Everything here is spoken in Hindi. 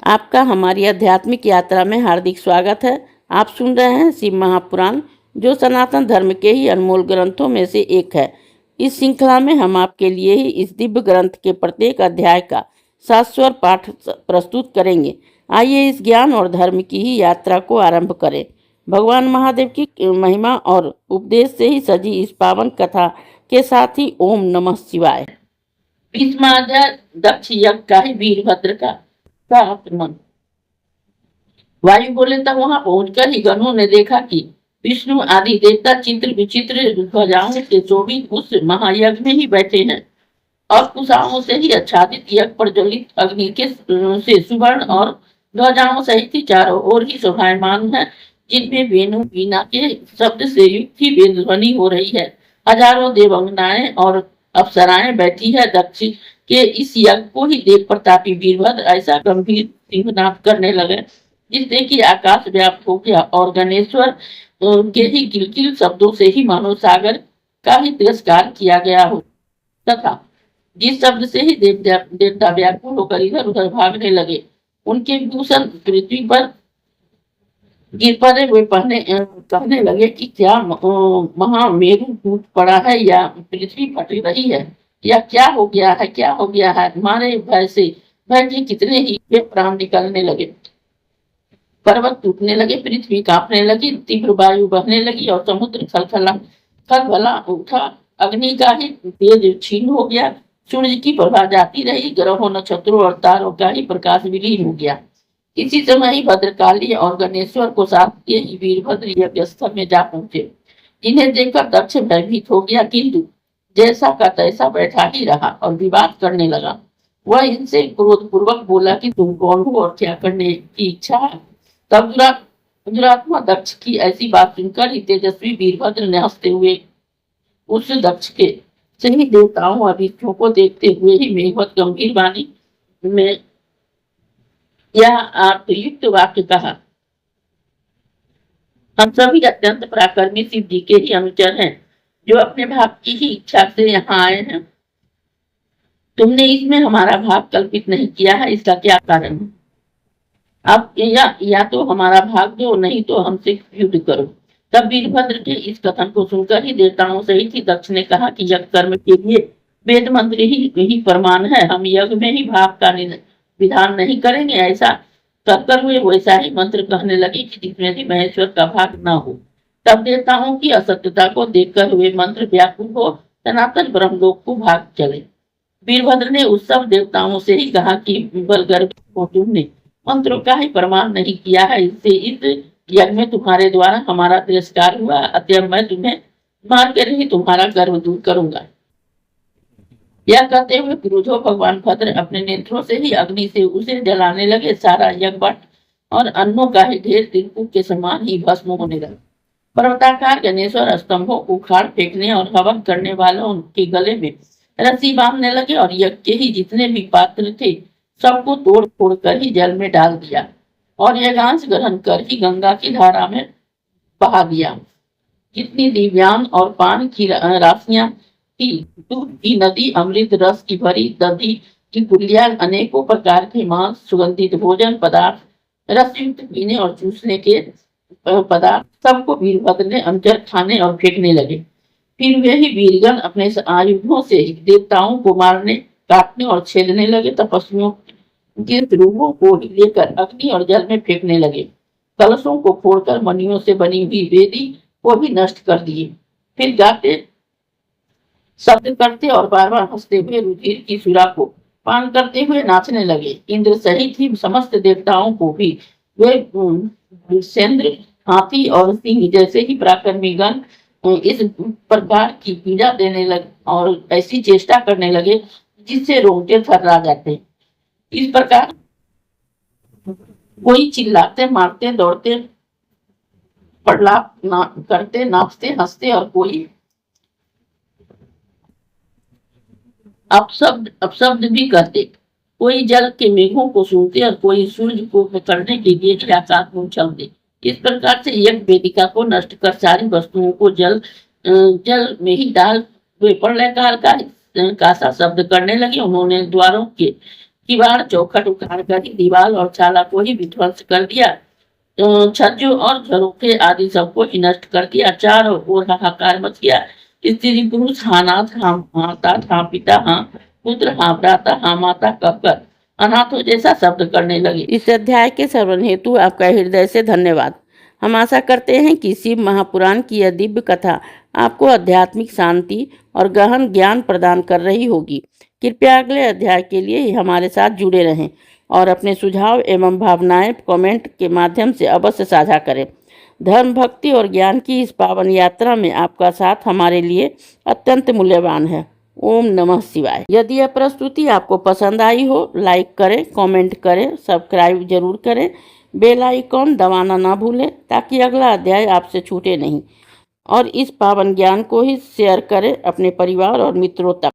आपका हमारी आध्यात्मिक यात्रा में हार्दिक स्वागत है। आप सुन रहे हैं शिव महापुराण, जो सनातन धर्म के ही अनमोल ग्रंथों में से एक है। इस श्रृंखला में हम आपके लिए ही इस दिव्य ग्रंथ के प्रत्येक अध्याय का शाश्वत पाठ प्रस्तुत करेंगे। आइए इस ज्ञान और धर्म की ही यात्रा को आरंभ करें। भगवान महादेव की महिमा और उपदेश से ही सजी इस पावन कथा के साथ ही ओम नमः शिवाय। भीष्माध्याय दक्ष यज्ञ का ही वीरभद्र का आक्रमण। वायु बोले तब वहां पहुंचकर ही गणों ने देखा कि विष्णु आदि देवता चित्र विचित्र ध्वजाओं से शोभित उस महायज्ञ में ही बैठे हैं और कुशाओं से ही आच्छादित यज्ञ प्रज्वलित अग्नि के से सुवर्ण और ध्वजाओं सहित ही चारों ओर ही शोभायमान है, जिनमें वेणु वीणा के शब्द से युक्त ही वेद ध्वनि हो रही है। हजारों देवंगनाएं और अप्सराएं बैठी है। दक्ष के इस यज्ञ को ही देव प्रतापी वीरभद्र ऐसा गंभीर सिंहनाद करने लगे जिससे कि आकाश व्याप्त हो गया और गणेश्वर के ही किलकिल शब्दों से ही मानो सागर का ही तिरस्कार किया गया हो, तथा जिस शब्द से ही देवता व्याकुल होकर इधर उधर भागने लगे। उनके भूषण पृथ्वी पर गिर पड़े हुए कहने लगे कि क्या महामेरु टूट पड़ा है या पृथ्वी फट रही है या क्या हो गया है, क्या हो गया है। हमारे भय से कितने ही प्राण निकलने लगे, पर्वत टूटने लगे, पृथ्वी कांपने लगी, तीव्र वायु बहने लगी और समुद्र खलबला उठा। अग्नि का ही तेज क्षीण हो गया, सूर्य की प्रभा जाती रही, ग्रहों नक्षत्रों और तारों का ही प्रकाश विलीन हो गया। इसी समय ही भद्रकाली और गणेश्वर को साथ किए ही वीरभद्र यज्ञ स्थल में जा पहुंचे। इन्हें देखकर दक्ष भयभीत हो गया, किंतु जैसा का तैसा बैठा ही रहा और विवाद करने लगा। वह इनसे क्रोधपूर्वक बोला कि तुम कौन हो और क्या करने की इच्छा है। तब दुरात्मा दक्ष की ऐसी बात सुनकर ही तेजस्वी वीरभद्र ने हंसते हुए उस दक्ष के सही देवताओं अभिष्टों को देखते हुए ही मेघवत गंभीर वाणी में यह अर्थयुक्त वाक्य कहा, हम सभी अत्यंत पराक्रमी शिव जी के ही अनुचर हैं, जो अपने भाग की ही इच्छा से यहाँ आए हैं। तुमने इसमें हमारा भाग कल्पित नहीं किया है, इसका क्या कारण है? अब या तो हमारा भाग दो, नहीं तो हमसे युद्ध करो। तब वीरभद्र के इस कथन को सुनकर ही देवताओं सहित ही दक्ष ने कहा कि यज्ञ कर्म के लिए वेद मंत्र ही प्रमाण है। हम यज्ञ में ही भाग का विधान नहीं करेंगे। ऐसा कर हुए वैसा ही मंत्र कहने लगे कि जिसमें भी महेश्वर का भाग न हो। तब देवताओं की असत्यता को देखकर हुए मंत्र व्याकुल हो सनातन ब्रह्मलोक को भाग चले। वीरभद्र ने उस सब देवताओं से ही कहा कि बलगर्भ को तुमने मंत्रों का ही प्रमाण नहीं किया है, इससे इस यज्ञ में तुम्हारे द्वारा हमारा तिरस्कार हुआ। अतः मैं तुम्हें मार कर ही तुम्हारा गर्व दूर करूंगा। यह कहते हुए क्रोधो भगवान भद्र अपने नेत्रों से ही अग्नि से उसे जलाने लगे। सारा यज्ञ और अन्नों का ही ढेर तिरकुट के समान ही भस्म होने लगा। पर्वताकार गणेश्वर स्तंभों को उखाड़ फेंकने और हवन करने वालों के गले में रस्सी बांधने लगे और यज्ञ के ही जितने भी पात्र थे सबको तोड़ फोड़ कर ही जल में डाल दिया और यज्ञांश ग्रहण कर ही गंगा की धारा में बहा दिया। जितनी दिव्यान और पान की राशियां थी, दूध की नदी, अमृत रस की भरी दधी की कुलिया, अनेकों प्रकार के मांस, सुगंधित भोजन पदार्थ, रसयुक्त पीने और चूसने के पदार्थ, सबको वीरभद्र ने अंजर खाने और फेंकने लगे। फिर वे ही वीरगण अपने आयुधों से देवताओं को मारने, काटने और छेदने लगे। तपस्वियों के रूपों को लेकर अग्नि और जल में फेंकने लगे। कलशों को फोड़कर मणियों से बनी हुई वेदी को भी नष्ट कर दिए। फिर गाते, शब्द करते और बार बार हंसते हुए रुधिर की सुरा को पान करते हुए नाचने लगे। इंद्र सहित ही समस्त देवताओं को भी वे सेंद्र, हाथी और सिंह जैसे ही पराक्रमी गण इस प्रकार की पीड़ा देने लगे और ऐसी चेष्टा करने लगे जिससे रोंगटे थर्रा जाते। इस प्रकार कोई चिल्लाते, मारते, दौड़ते, प्रलाप करते, नाचते, हंसते और कोई अपशब्द भी कहते। कोई जल के मेघों को सूंघते और कोई सूर्य को पकड़ने के लिए आकाश में उछलते। इस प्रकार से यज्ञ वेदिका को नष्ट कर सारी वस्तुओं को जल में ही डाल वे प्रलय काल का सा शब्द करने लगे। उन्होंने द्वारों के किवाड़ चौखट उखाड़ कर दीवार और चाला को ही विध्वंस कर दिया। छज्जों और झरोखे आदि सबको ही नष्ट कर दिया। चारों ओर हाहाकार मच गया। स्त्री पुरुष हाँ नाथ, हाँ माता, हाँ पिता, हाँ पुत्र, हाँ भ्राता, हाँ माता कहकर अनाथों जैसा शब्द करने लगे। इस अध्याय के श्रवण हेतु आपका हृदय से धन्यवाद। हम आशा करते हैं कि शिव महापुराण की यह दिव्य कथा आपको आध्यात्मिक शांति और गहन ज्ञान प्रदान कर रही होगी। कृपया अगले अध्याय के लिए हमारे साथ जुड़े रहें और अपने सुझाव एवं भावनाएं कमेंट के माध्यम से अवश्य साझा करें। धर्म, भक्ति और ज्ञान की इस पावन यात्रा में आपका साथ हमारे लिए अत्यंत मूल्यवान है। ओम नमः शिवाय। यदि यह प्रस्तुति आपको पसंद आई हो, लाइक करें, कमेंट करें, सब्सक्राइब जरूर करें, बेल आइकॉन दबाना ना भूलें ताकि अगला अध्याय आपसे छूटे नहीं। और इस पावन ज्ञान को ही शेयर करें अपने परिवार और मित्रों तक।